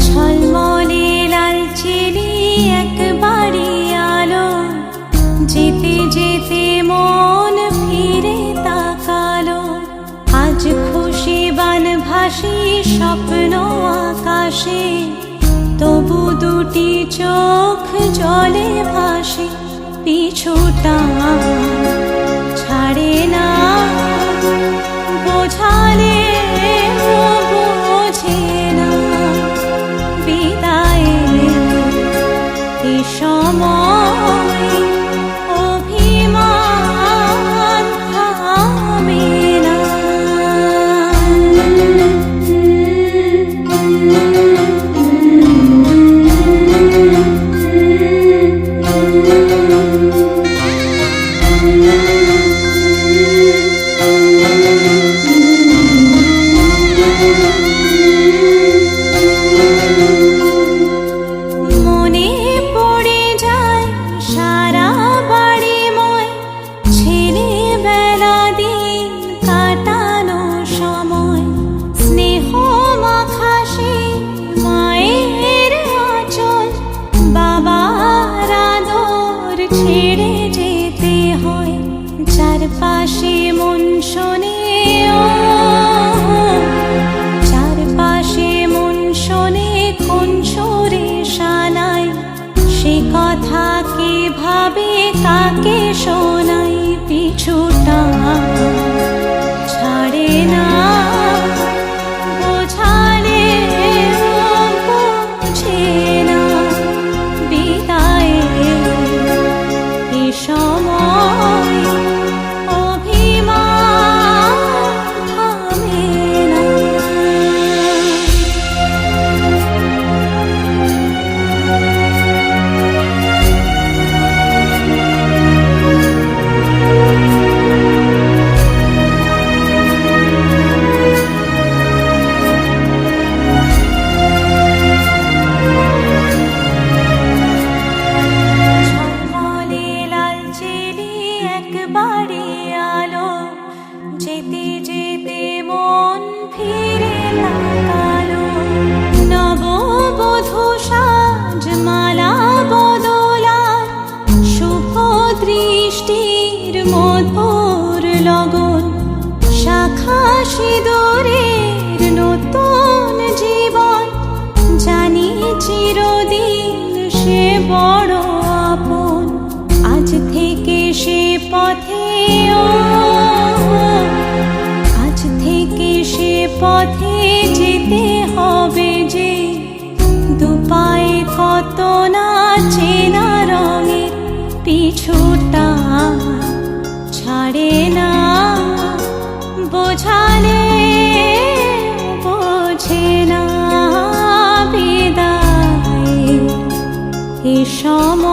ঝলমলে লালচেলি একবারে আলো, যেতে যেতে মন ফিরে তাকালো। আজ খুশি বানভাসি স্বপ্ন আকাশে, তবু দুটি চোখ জলে ভাসে। পিছুটা ছাড়ে না, বোঝালে বোঝে না। বিদায়ের এ সময় অভিমান থামে না। মনে পড়ে যায় সারা বাড়িময়, ছেলেবেলা দিন কাটানো সময়। স্নেহ মাখাসে মায়ের আঁচল, বাবার আদর ছেড়ে যেতে হয়। চারপাশে মন শোনে, চারপাশে মন শোনে কোন সুরে শানায়। সে কথা কে ভাবে, কাকে শোনাই। পিছুটা ছাড়ে না, বোঝালে বোঝে না। বিদায়ের এ সময় অভিমান থামে না। ঝলমলে লালচেলি একবারে আলো, যেতে যেতে মন ফিরে তাকালো। নববধূ সাজ মালা বদলার, শুভ দৃষ্টির মধুর লগন। শাখা সিঁদুরের নতুন জীবন, জানি চিরদিন সে বড় আপন। আজ থেকে সে পথে, আজ থেকে সে পথে যেতে হবে যে। দুপায়ে কত না চেনা রঙের, পিছুটা ছাড়ে না। বোঝালে বোঝে না। বিদায়ের এ সময়